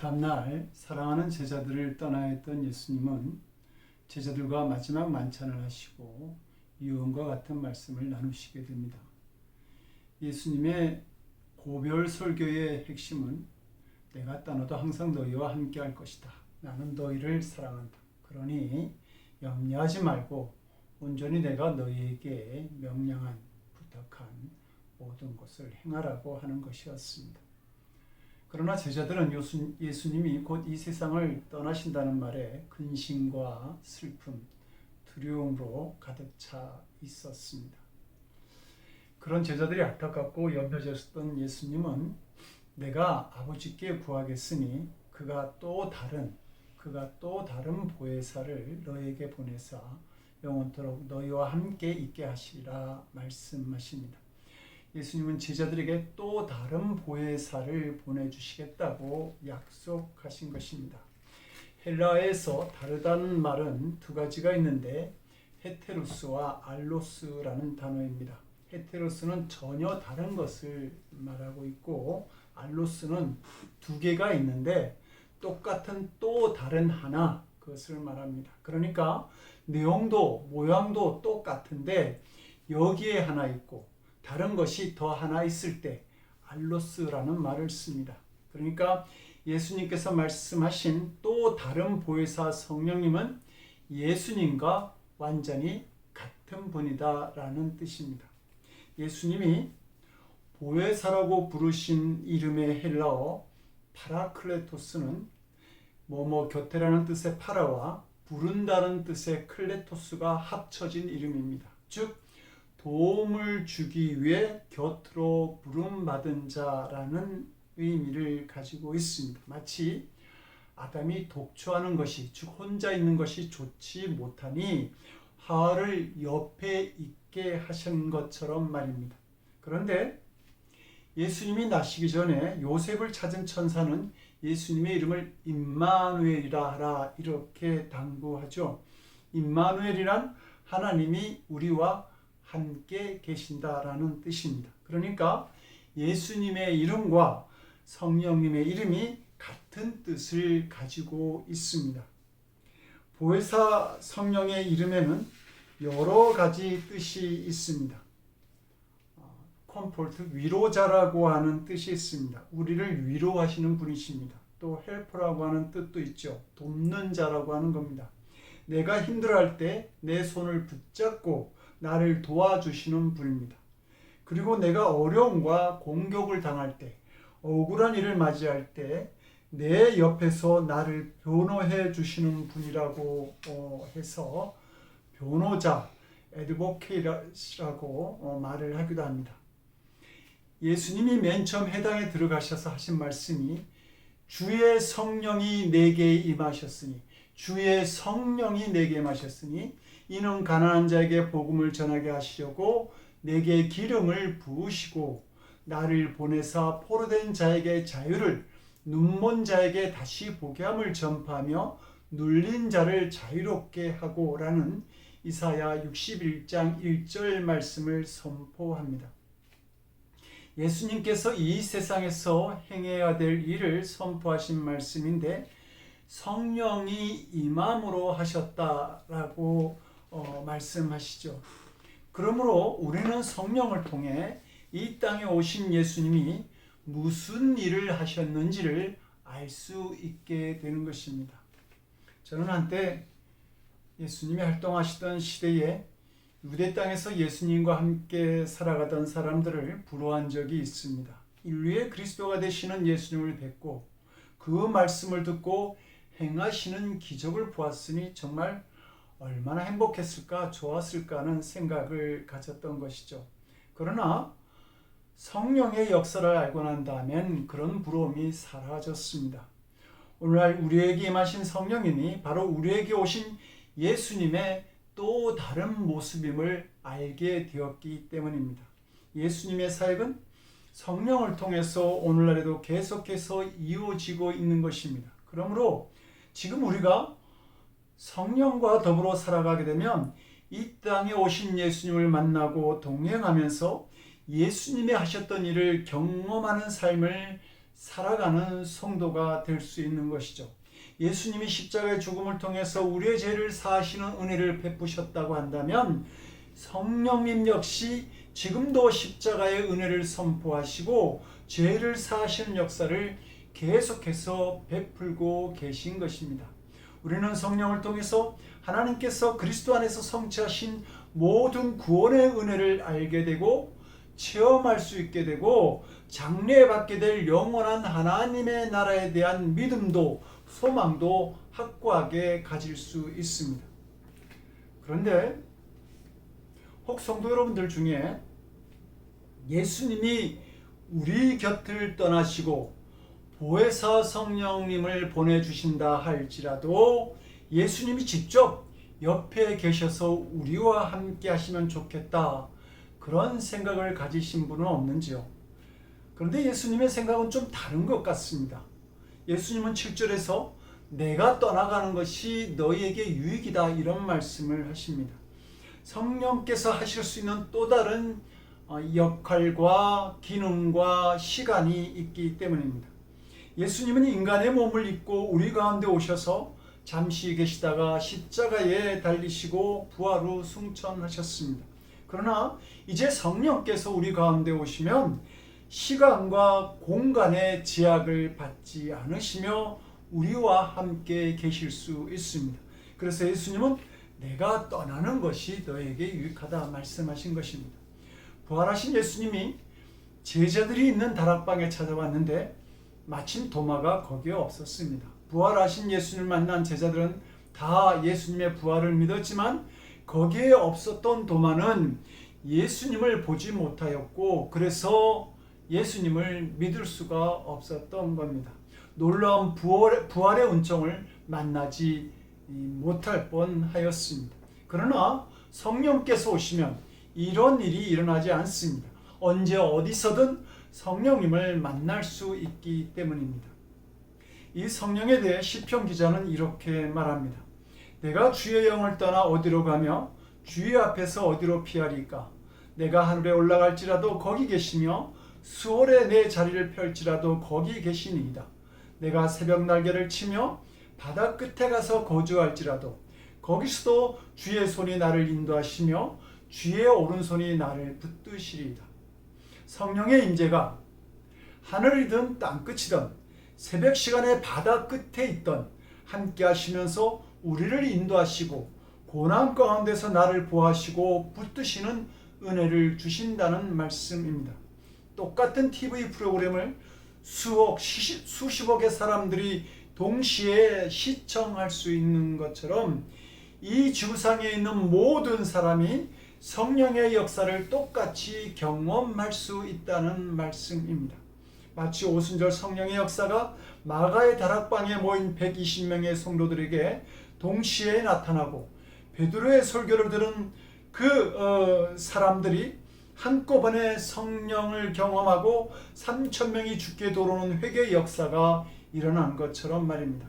다음날 사랑하는 제자들을 떠나야 했던 예수님은 제자들과 마지막 만찬을 하시고 유언과 같은 말씀을 나누시게 됩니다. 예수님의 고별 설교의 핵심은 내가 떠나도 항상 너희와 함께 할 것이다. 나는 너희를 사랑한다. 그러니 염려하지 말고 온전히 내가 너희에게 명령한, 부탁한 모든 것을 행하라고 하는 것이었습니다. 그러나 제자들은 예수님이 곧 이 세상을 떠나신다는 말에 근심과 슬픔, 두려움으로 가득 차 있었습니다. 그런 제자들이 안타깝고 염려졌던 예수님은 내가 아버지께 구하겠으니 그가 또 다른 보혜사를 너에게 보내사 영원토록 너희와 함께 있게 하시리라 말씀하십니다. 예수님은 제자들에게 또 다른 보혜사를 보내주시겠다고 약속하신 것입니다. 헬라어에서 다르다는 말은 두 가지가 있는데 헤테로스와 알로스라는 단어입니다. 헤테로스는 전혀 다른 것을 말하고 있고 알로스는 두 개가 있는데 똑같은 또 다른 하나, 그것을 말합니다. 그러니까 내용도 모양도 똑같은데 여기에 하나 있고 다른 것이 더 하나 있을 때 알로스라는 말을 씁니다. 그러니까 예수님께서 말씀하신 또 다른 보혜사 성령님은 예수님과 완전히 같은 분이다라는 뜻입니다. 예수님이 보혜사라고 부르신 이름의 헬라어 파라클레토스는 뭐뭐 곁에라는 뜻의 파라와 부른다는 뜻의 클레토스가 합쳐진 이름입니다. 즉 도움을 주기 위해 곁으로 부름받은 자라는 의미를 가지고 있습니다. 마치 아담이 독초하는 것이, 즉 혼자 있는 것이 좋지 못하니 하와를 옆에 있게 하신 것처럼 말입니다. 그런데 예수님이 나시기 전에 요셉을 찾은 천사는 예수님의 이름을 임마누엘이라 하라 이렇게 당부하죠. 임마누엘이란 하나님이 우리와 함께 계신다라는 뜻입니다. 그러니까 예수님의 이름과 성령님의 이름이 같은 뜻을 가지고 있습니다. 보혜사 성령의 이름에는 여러 가지 뜻이 있습니다. 컴포트, 위로자라고 하는 뜻이 있습니다. 우리를 위로하시는 분이십니다. 또 헬퍼라고 하는 뜻도 있죠. 돕는 자라고 하는 겁니다. 내가 힘들어할 때 내 손을 붙잡고 나를 도와주시는 분입니다. 그리고 내가 어려움과 공격을 당할 때, 억울한 일을 맞이할 때 내 옆에서 나를 변호해 주시는 분이라고 해서 변호자, 애드보케이트라고 말을 하기도 합니다. 예수님이 맨 처음 해당에 들어가셔서 하신 말씀이 주의 성령이 내게 임하셨으니, 주의 성령이 내게 임하셨으니 이는 가난한 자에게 복음을 전하게 하시려고 내게 기름을 부으시고 나를 보내사 포로된 자에게 자유를, 눈먼 자에게 다시 보게 함을 전파하며 눌린 자를 자유롭게 하고 라는 이사야 61장 1절 말씀을 선포합니다. 예수님께서 이 세상에서 행해야 될 일을 선포하신 말씀인데 성령이 임함으로 하셨다라고 말씀하시죠. 그러므로 우리는 성령을 통해 이 땅에 오신 예수님이 무슨 일을 하셨는지를 알 수 있게 되는 것입니다. 저는 한때 예수님이 활동하시던 시대에 유대 땅에서 예수님과 함께 살아가던 사람들을 부러워한 적이 있습니다. 인류의 그리스도가 되시는 예수님을 뵙고 그 말씀을 듣고 행하시는 기적을 보았으니 정말 얼마나 행복했을까, 좋았을까 하는 생각을 가졌던 것이죠. 그러나 성령의 역사를 알고 난 다음엔 그런 부러움이 사라졌습니다. 오늘날 우리에게 임하신 성령님이 바로 우리에게 오신 예수님의 또 다른 모습임을 알게 되었기 때문입니다. 예수님의 사역은 성령을 통해서 오늘날에도 계속해서 이어지고 있는 것입니다. 그러므로 지금 우리가 성령과 더불어 살아가게 되면 이 땅에 오신 예수님을 만나고 동행하면서 예수님이 하셨던 일을 경험하는 삶을 살아가는 성도가 될 수 있는 것이죠. 예수님이 십자가의 죽음을 통해서 우리의 죄를 사하시는 은혜를 베푸셨다고 한다면 성령님 역시 지금도 십자가의 은혜를 선포하시고 죄를 사하시는 역사를 계속해서 베풀고 계신 것입니다. 우리는 성령을 통해서 하나님께서 그리스도 안에서 성취하신 모든 구원의 은혜를 알게 되고 체험할 수 있게 되고 장래받게 될 영원한 하나님의 나라에 대한 믿음도 소망도 확고하게 가질 수 있습니다. 그런데 혹 성도 여러분들 중에 예수님이 우리 곁을 떠나시고 보혜사 성령님을 보내주신다 할지라도 예수님이 직접 옆에 계셔서 우리와 함께 하시면 좋겠다, 그런 생각을 가지신 분은 없는지요? 그런데 예수님의 생각은 좀 다른 것 같습니다. 예수님은 7절에서 내가 떠나가는 것이 너희에게 유익이다, 이런 말씀을 하십니다. 성령께서 하실 수 있는 또 다른 역할과 기능과 시간이 있기 때문입니다. 예수님은 인간의 몸을 입고 우리 가운데 오셔서 잠시 계시다가 십자가에 달리시고 부활 후 승천하셨습니다. 그러나 이제 성령께서 우리 가운데 오시면 시간과 공간의 제약을 받지 않으시며 우리와 함께 계실 수 있습니다. 그래서 예수님은 내가 떠나는 것이 너에게 유익하다 말씀하신 것입니다. 부활하신 예수님이 제자들이 있는 다락방에 찾아왔는데 마침 도마가 거기에 없었습니다. 부활하신 예수님을 만난 제자들은 다 예수님의 부활을 믿었지만 거기에 없었던 도마는 예수님을 보지 못하였고 그래서 예수님을 믿을 수가 없었던 겁니다. 놀라운 부활의 은총을 만나지 못할 뻔하였습니다. 그러나 성령께서 오시면 이런 일이 일어나지 않습니다. 언제 어디서든 성령님을 만날 수 있기 때문입니다. 이 성령에 대해 시편 기자는 이렇게 말합니다. 내가 주의 영을 떠나 어디로 가며 주의 앞에서 어디로 피하리까? 내가 하늘에 올라갈지라도 거기 계시며 수월에 내 자리를 펼지라도 거기 계시니이다. 내가 새벽 날개를 치며 바다 끝에 가서 거주할지라도 거기서도 주의 손이 나를 인도하시며 주의 오른손이 나를 붙드시리이다. 성령의 임재가 하늘이든 땅끝이든 새벽 시간에 바다 끝에 있던 함께 하시면서 우리를 인도하시고 고난 가운데서 나를 보호하시고 붙드시는 은혜를 주신다는 말씀입니다. 똑같은 TV 프로그램을 수십억의 사람들이 동시에 시청할 수 있는 것처럼 이 지구상에 있는 모든 사람이 성령의 역사를 똑같이 경험할 수 있다는 말씀입니다. 마치 오순절 성령의 역사가 마가의 다락방에 모인 120명의 성도들에게 동시에 나타나고 베드로의 설교를 들은 그 사람들이 한꺼번에 성령을 경험하고 3,000명이 죽게 돌아오는 회개의 역사가 일어난 것처럼 말입니다.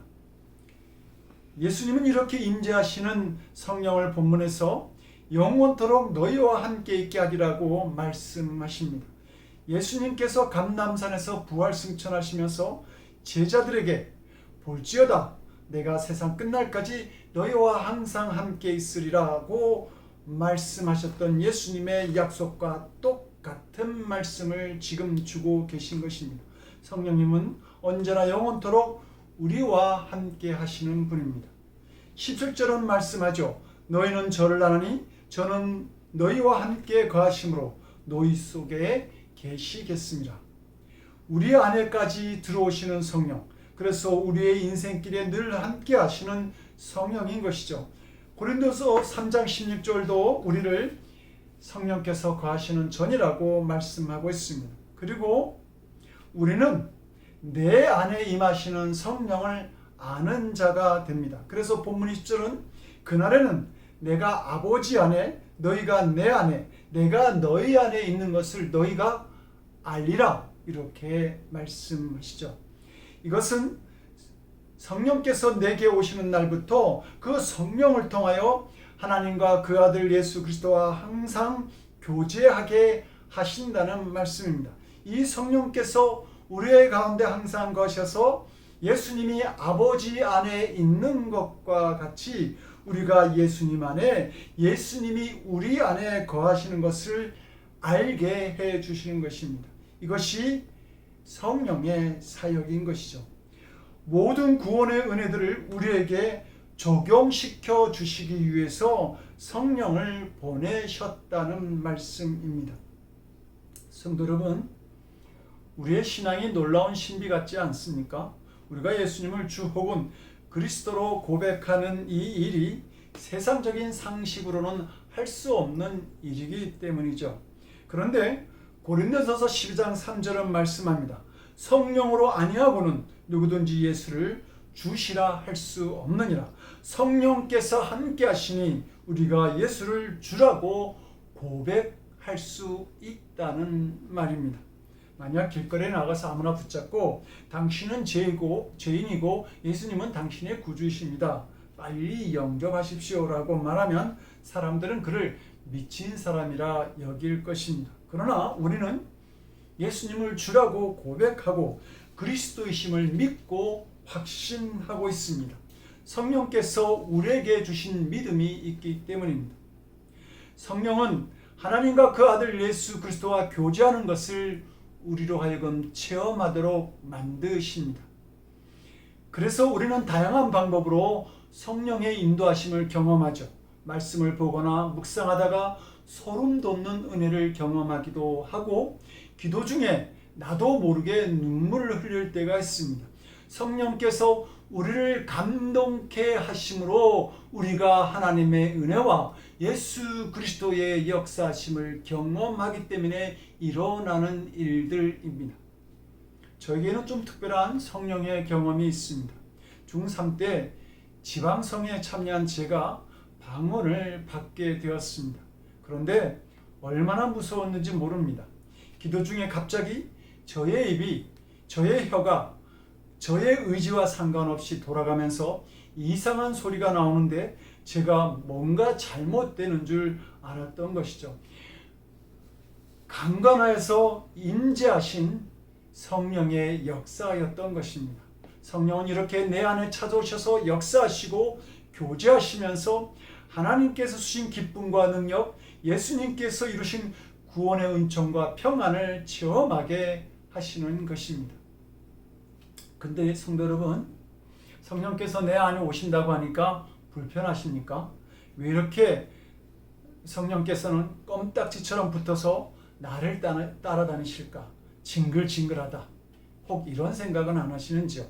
예수님은 이렇게 임재하시는 성령을 본문에서 영원토록 너희와 함께 있게 하리라고 말씀하십니다. 예수님께서 감람산에서 부활승천하시면서 제자들에게 볼지어다 내가 세상 끝날까지 너희와 항상 함께 있으리라고 말씀하셨던 예수님의 약속과 똑같은 말씀을 지금 주고 계신 것입니다. 성령님은 언제나 영원토록 우리와 함께 하시는 분입니다. 17절은 말씀하죠. 너희는 저를 아나니 저는 너희와 함께 거하심으로 너희 속에 계시겠습니다. 우리 안에까지 들어오시는 성령, 그래서 우리의 인생길에 늘 함께 하시는 성령인 것이죠. 고린도서 3장 16절도 우리를 성령께서 거하시는 전이라고 말씀하고 있습니다. 그리고 우리는 내 안에 임하시는 성령을 아는 자가 됩니다. 그래서 본문 20절은 그날에는 내가 아버지 안에 너희가 내 안에 내가 너희 안에 있는 것을 너희가 알리라 이렇게 말씀하시죠. 이것은 성령께서 내게 오시는 날부터 그 성령을 통하여 하나님과 그 아들 예수 그리스도와 항상 교제하게 하신다는 말씀입니다. 이 성령께서 우리의 가운데 항상 거셔서 예수님이 아버지 안에 있는 것과 같이 우리가 예수님 안에, 예수님이 우리 안에 거하시는 것을 알게 해 주시는 것입니다. 이것이 성령의 사역인 것이죠. 모든 구원의 은혜들을 우리에게 적용시켜 주시기 위해서 성령을 보내셨다는 말씀입니다. 성도 여러분, 우리의 신앙이 놀라운 신비 같지 않습니까? 우리가 예수님을 주 혹은 그리스도로 고백하는 이 일이 세상적인 상식으로는 할 수 없는 일이기 때문이죠. 그런데 고린도전서 12장 3절은 말씀합니다. 성령으로 아니하고는 누구든지 예수를 주시라 할 수 없느니라. 성령께서 함께 하시니 우리가 예수를 주라고 고백할 수 있다는 말입니다. 만약 길거리에 나가서 아무나 붙잡고 당신은 죄인이고 예수님은 당신의 구주이십니다, 빨리 영접하십시오라고 말하면 사람들은 그를 미친 사람이라 여길 것입니다. 그러나 우리는 예수님을 주라고 고백하고 그리스도이심을 믿고 확신하고 있습니다. 성령께서 우리에게 주신 믿음이 있기 때문입니다. 성령은 하나님과 그 아들 예수 그리스도와 교제하는 것을 우리로 하여금 체험하도록 만드십니다. 그래서 우리는 다양한 방법으로 성령의 인도하심을 경험하죠. 말씀을 보거나 묵상하다가 소름 돋는 은혜를 경험하기도 하고, 기도 중에 나도 모르게 눈물을 흘릴 때가 있습니다. 성령께서 우리를 감동케 하심으로 우리가 하나님의 은혜와 예수 그리스도의 역사하심을 경험하기 때문에 일어나는 일들입니다. 저에게는 좀 특별한 성령의 경험이 있습니다. 중3 때 지방성에 참여한 제가 방언을 받게 되었습니다. 그런데 얼마나 무서웠는지 모릅니다. 기도 중에 갑자기 저의 입이, 저의 혀가 저의 의지와 상관없이 돌아가면서 이상한 소리가 나오는데 제가 뭔가 잘못되는 줄 알았던 것이죠. 강간하여서 임재하신 성령의 역사였던 것입니다. 성령은 이렇게 내 안에 찾아오셔서 역사하시고 교제하시면서 하나님께서 주신 기쁨과 능력, 예수님께서 이루신 구원의 은총과 평안을 체험하게 하시는 것입니다. 근데 성도 여러분, 성령께서 내 안에 오신다고 하니까 불편하십니까? 왜 이렇게 성령께서는 껌딱지처럼 붙어서 나를 따라다니실까? 징글징글하다. 혹 이런 생각은 안 하시는지요?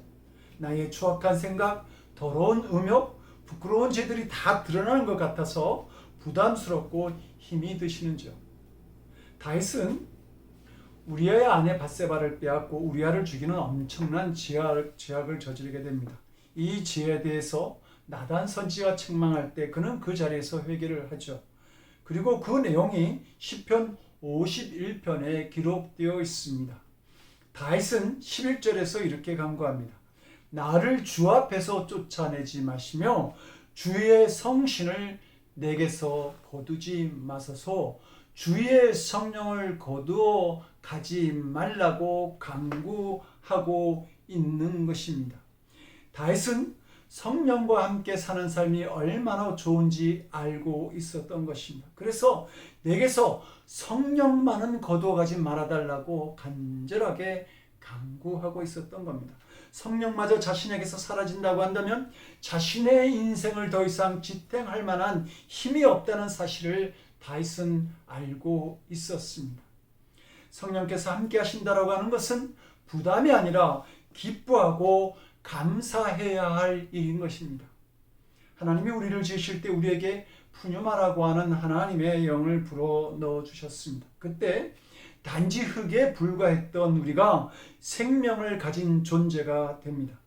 나의 추악한 생각, 더러운 음욕, 부끄러운 죄들이 다 드러나는 것 같아서 부담스럽고 힘이 드시는지요? 다윗은 우리아의 아내 밧세바를 빼앗고 우리아를 죽이는 엄청난 죄악을 저지르게 됩니다. 이 죄에 대해서 나단 선지자가 책망할 때 그는 그 자리에서 회개를 하죠. 그리고 그 내용이 시편 51편에 기록되어 있습니다. 다윗은 11절에서 이렇게 간구합니다. 나를 주 앞에서 쫓아내지 마시며 주의 성신을 내게서 거두지 마소서. 주의 성령을 거두어 가지 말라고 간구하고 있는 것입니다. 다윗은 성령과 함께 사는 삶이 얼마나 좋은지 알고 있었던 것입니다. 그래서 내게서 성령만은 거두어가지 말아달라고 간절하게 간구하고 있었던 겁니다. 성령마저 자신에게서 사라진다고 한다면 자신의 인생을 더 이상 지탱할 만한 힘이 없다는 사실을 다윗은 알고 있었습니다. 성령께서 함께 하신다라고 하는 것은 부담이 아니라 기뻐하고 감사해야 할 일인 것입니다. 하나님이 우리를 지으실 때 우리에게 푸뉴마라고 하는 하나님의 영을 불어넣어 주셨습니다. 그때 단지 흙에 불과했던 우리가 생명을 가진 존재가 됩니다.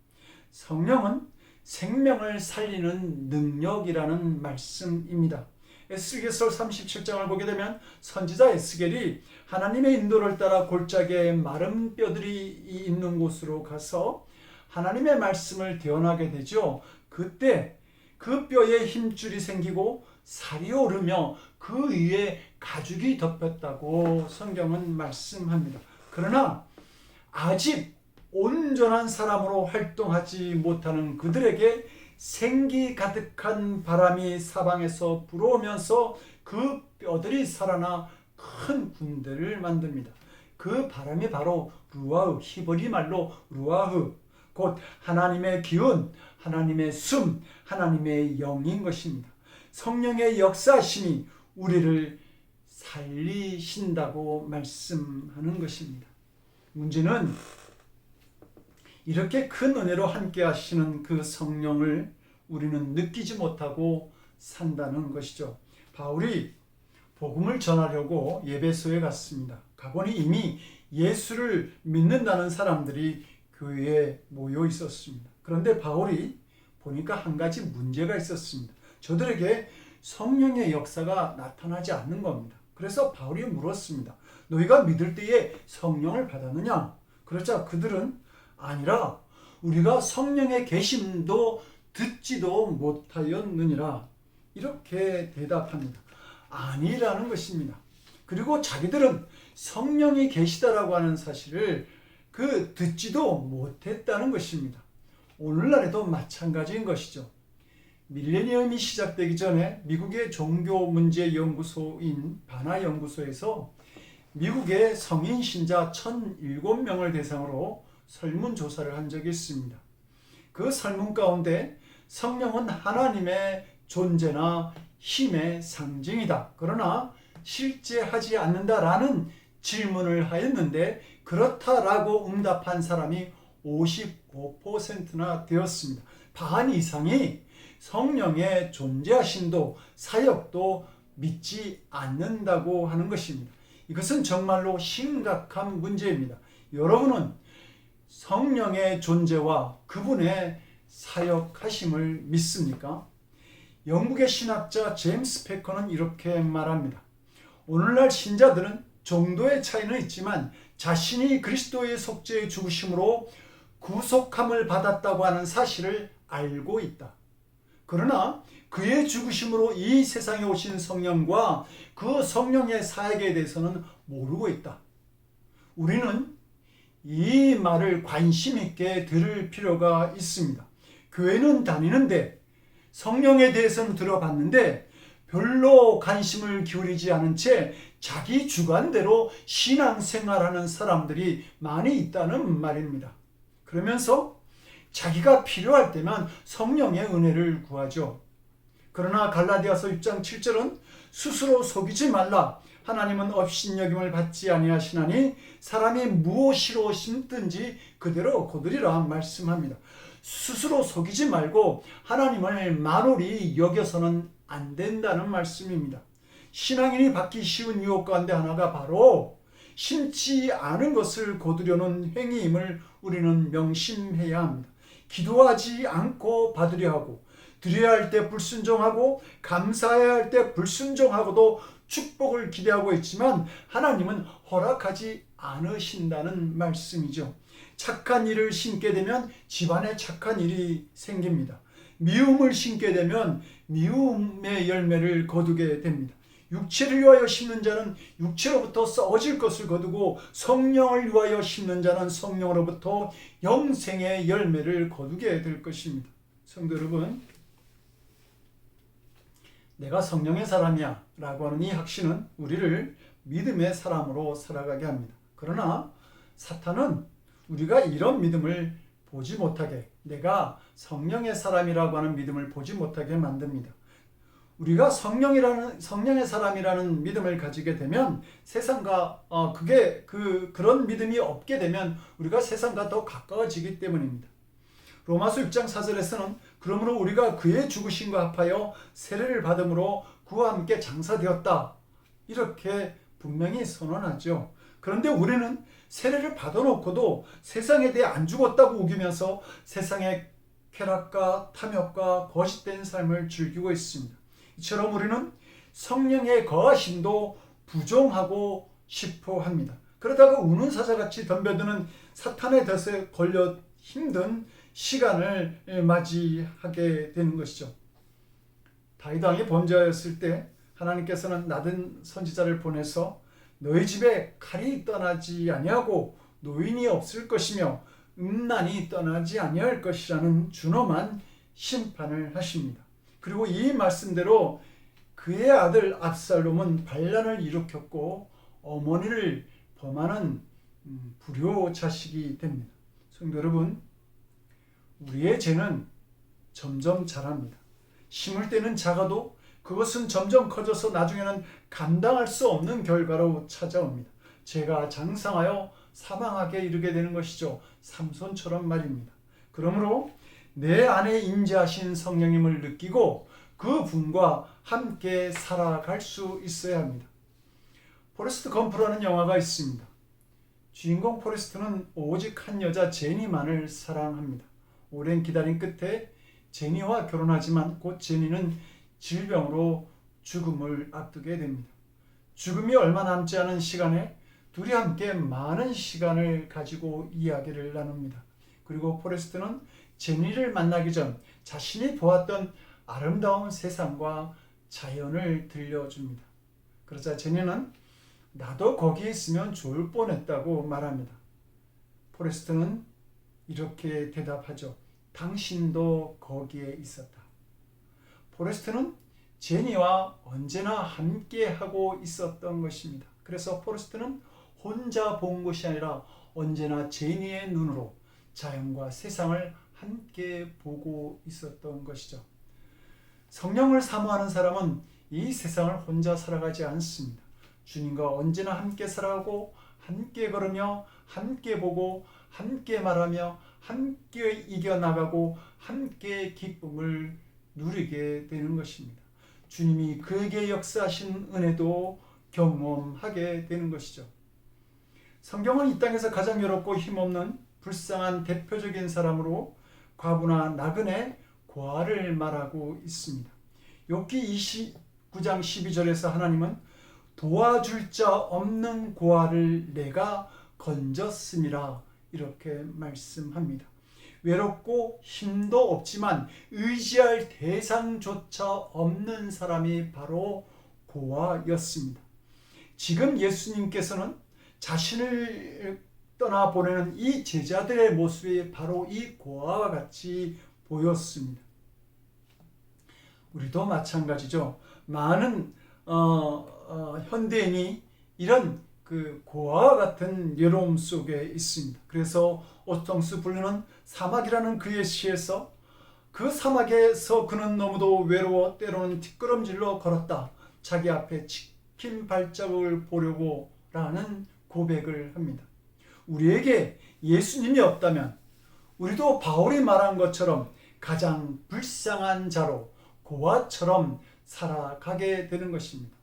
성령은 생명을 살리는 능력이라는 말씀입니다. 에스겔서 37장을 보게 되면 선지자 에스겔이 하나님의 인도를 따라 골짜기에 마른 뼈들이 있는 곳으로 가서 하나님의 말씀을 대언하게 되죠. 그때 그 뼈에 힘줄이 생기고 살이 오르며 그 위에 가죽이 덮였다고 성경은 말씀합니다. 그러나 아직 온전한 사람으로 활동하지 못하는 그들에게 생기 가득한 바람이 사방에서 불어오면서 그 뼈들이 살아나 큰 군대를 만듭니다. 그 바람이 바로 루아흐, 히브리 말로 루아흐, 곧 하나님의 기운, 하나님의 숨, 하나님의 영인 것입니다. 성령의 역사심이 우리를 살리신다고 말씀하는 것입니다. 문제는 이렇게 큰 은혜로 함께 하시는 그 성령을 우리는 느끼지 못하고 산다는 것이죠. 바울이 복음을 전하려고 예배소에 갔습니다. 가보니 이미 예수를 믿는다는 사람들이 교회에 모여 있었습니다. 그런데 바울이 보니까 한 가지 문제가 있었습니다. 저들에게 성령의 역사가 나타나지 않는 겁니다. 그래서 바울이 물었습니다. 너희가 믿을 때에 성령을 받았느냐? 그러자 그들은 아니라 우리가 성령의 계심도 듣지도 못하였느니라, 이렇게 대답합니다. 아니라는 것입니다. 그리고 자기들은 성령이 계시다라고 하는 사실을 듣지도 못했다는 것입니다. 오늘날에도 마찬가지인 것이죠. 밀레니엄이 시작되기 전에 미국의 종교문제연구소인 바나연구소에서 미국의 성인 신자 1,007명을 대상으로 설문조사를 한 적이 있습니다. 그 설문 가운데 성령은 하나님의 존재나 힘의 상징이다, 그러나 실제 하지 않는다라는 질문을 하였는데 그렇다라고 응답한 사람이 55%나 되었습니다. 반 이상이 성령의 존재하심도 사역도 믿지 않는다고 하는 것입니다. 이것은 정말로 심각한 문제입니다. 여러분은 성령의 존재와 그분의 사역하심을 믿습니까? 영국의 신학자 제임스 패커는 이렇게 말합니다. 오늘날 신자들은 정도의 차이는 있지만 자신이 그리스도의 속죄의 죽으심으로 구속함을 받았다고 하는 사실을 알고 있다. 그러나 그의 죽으심으로 이 세상에 오신 성령과 그 성령의 사역에 대해서는 모르고 있다. 우리는 이 말을 관심 있게 들을 필요가 있습니다. 교회는 다니는데 성령에 대해서는 들어봤는데 별로 관심을 기울이지 않은 채 자기 주관대로 신앙생활하는 사람들이 많이 있다는 말입니다. 그러면서 자기가 필요할 때만 성령의 은혜를 구하죠. 그러나 갈라디아서 6장 7절은 스스로 속이지 말라. 하나님은 업신여김을 받지 아니하시나니 사람이 무엇이로 심든지 그대로 거두리라 말씀합니다. 스스로 속이지 말고 하나님을 만홀히 여겨서는 안 된다는 말씀입니다. 신앙인이 받기 쉬운 유혹 가운데 하나가 바로 심지 않은 것을 거두려는 행위임을 우리는 명심해야 합니다. 기도하지 않고 받으려 하고, 드려야 할 때 불순종하고, 감사해야 할 때 불순종하고도 축복을 기대하고 있지만 하나님은 허락하지 않으신다는 말씀이죠. 착한 일을 심게 되면 집안에 착한 일이 생깁니다. 미움을 심게 되면 미움의 열매를 거두게 됩니다. 육체를 위하여 심는 자는 육체로부터 썩어질 것을 거두고 성령을 위하여 심는 자는 성령으로부터 영생의 열매를 거두게 될 것입니다. 성도 여러분, 내가 성령의 사람이야 라고 하는 이 확신은 우리를 믿음의 사람으로 살아가게 합니다. 그러나 사탄은 우리가 이런 믿음을 보지 못하게, 내가 성령의 사람이라고 하는 믿음을 보지 못하게 만듭니다. 우리가 성령의 사람이라는 믿음을 가지게 되면 세상과 그런 믿음이 없게 되면 우리가 세상과 더 가까워지기 때문입니다. 로마서 6장 4절에서는 그러므로 우리가 그의 죽으심과 합하여 세례를 받음으로 그와 함께 장사되었다, 이렇게 분명히 선언하죠. 그런데 우리는 세례를 받아놓고도 세상에 대해 안 죽었다고 우기면서 세상의 쾌락과 탐욕과 거짓된 삶을 즐기고 있습니다. 이처럼 우리는 성령의 거하심도 부정하고 싶어 합니다. 그러다가 우는 사자같이 덤벼드는 사탄의 덫에 걸려 힘든 시간을 맞이하게 되는 것이죠. 다윗 왕이 범죄하였을 때 하나님께서는 나단 선지자를 보내서 너희 집에 칼이 떠나지 아니하고 노인이 없을 것이며 음란이 떠나지 아니할 것이라는 준엄한 심판을 하십니다. 그리고 이 말씀대로 그의 아들 압살롬은 반란을 일으켰고 어머니를 범하는 불효 자식이 됩니다. 성도 여러분, 우리의 죄는 점점 자랍니다. 심을 때는 작아도 그것은 점점 커져서 나중에는 감당할 수 없는 결과로 찾아옵니다. 죄가 장성하여 사망하게 이르게 되는 것이죠. 삼손처럼 말입니다. 그러므로 내 안에 임재하신 성령님을 느끼고 그 분과 함께 살아갈 수 있어야 합니다. 포레스트 검프라는 영화가 있습니다. 주인공 포레스트는 오직 한 여자 제니만을 사랑합니다. 오랜 기다림 끝에 제니와 결혼하지만 곧 제니는 질병으로 죽음을 앞두게 됩니다. 죽음이 얼마 남지 않은 시간에 둘이 함께 많은 시간을 가지고 이야기를 나눕니다. 그리고 포레스트는 제니를 만나기 전 자신이 보았던 아름다운 세상과 자연을 들려줍니다. 그러자 제니는 나도 거기에 있으면 좋을 뻔했다고 말합니다. 포레스트는 이렇게 대답하죠. 당신도 거기에 있었다. 포레스트는 제니와 언제나 함께하고 있었던 것입니다. 그래서 포레스트는 혼자 본 것이 아니라 언제나 제니의 눈으로 자연과 세상을 함께 보고 있었던 것이죠. 성령을 사모하는 사람은 이 세상을 혼자 살아가지 않습니다. 주님과 언제나 함께 살아가고 함께 걸으며 함께 보고 함께 말하며 함께 이겨나가고 함께 기쁨을 누리게 되는 것입니다. 주님이 그에게 역사하신 은혜도 경험하게 되는 것이죠. 성경은 이 땅에서 가장 외롭고 힘없는 불쌍한 대표적인 사람으로 과부나 나그네 고아를 말하고 있습니다. 욥기 29장 12절에서 하나님은 도와줄 자 없는 고아를 내가 건졌음이라 이렇게 말씀합니다. 외롭고 힘도 없지만 의지할 대상조차 없는 사람이 바로 고아였습니다. 지금 예수님께서는 자신을 떠나보내는 이 제자들의 모습이 바로 이 고아와 같이 보였습니다. 우리도 마찬가지죠. 많은 현대인이 이런 그 고아와 같은 외로움 속에 있습니다. 그래서 오스통스 블루는 사막이라는 그의 시에서 그 사막에서 그는 너무도 외로워 때로는 뒷걸음질로 걸었다. 자기 앞에 찍힌 발자국을 보려고 라는 고백을 합니다. 우리에게 예수님이 없다면 우리도 바울이 말한 것처럼 가장 불쌍한 자로 고아처럼 살아가게 되는 것입니다.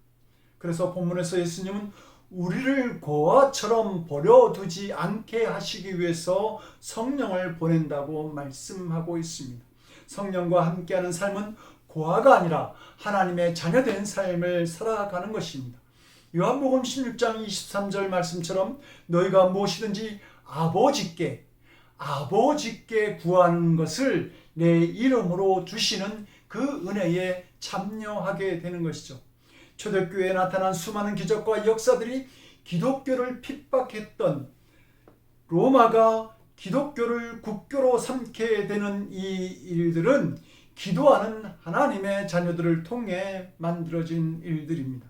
그래서 본문에서 예수님은 우리를 고아처럼 버려두지 않게 하시기 위해서 성령을 보낸다고 말씀하고 있습니다. 성령과 함께하는 삶은 고아가 아니라 하나님의 자녀된 삶을 살아가는 것입니다. 요한복음 16장 23절 말씀처럼 너희가 무엇이든지 아버지께 구하는 것을 내 이름으로 주시는 그 은혜에 참여하게 되는 것이죠. 초대교회에 나타난 수많은 기적과 역사들이 기독교를 핍박했던 로마가 기독교를 국교로 삼게 되는 이 일들은 기도하는 하나님의 자녀들을 통해 만들어진 일들입니다.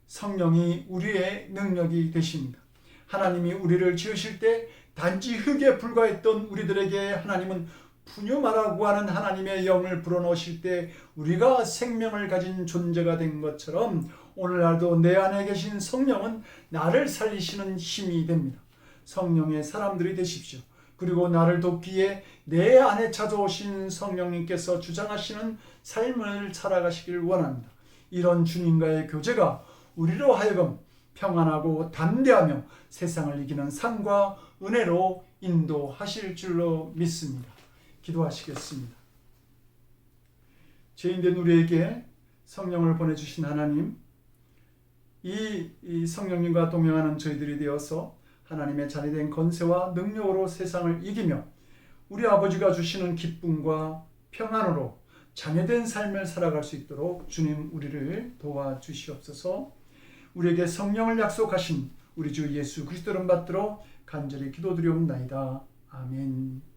성령이 우리의 능력이 되십니다. 하나님이 우리를 지으실 때 단지 흙에 불과했던 우리들에게 하나님은 푸뉴마라고 하는 하나님의 영을 불어넣으실 때 우리가 생명을 가진 존재가 된 것처럼 오늘날도 내 안에 계신 성령은 나를 살리시는 힘이 됩니다. 성령의 사람들이 되십시오. 그리고 나를 돕기에 내 안에 찾아오신 성령님께서 주장하시는 삶을 살아가시길 원합니다. 이런 주님과의 교제가 우리로 하여금 평안하고 담대하며 세상을 이기는 삶과 은혜로 인도하실 줄로 믿습니다. 기도하시겠습니다. 죄인된 우리에게 성령을 보내주신 하나님, 이 성령님과 동행하는 저희들이 되어서 하나님의 자녀된 권세와 능력으로 세상을 이기며 우리 아버지가 주시는 기쁨과 평안으로 자녀된 삶을 살아갈 수 있도록 주님 우리를 도와주시옵소서. 우리에게 성령을 약속하신 우리 주 예수 그리스도를 받들어 간절히 기도드리옵나이다. 아멘.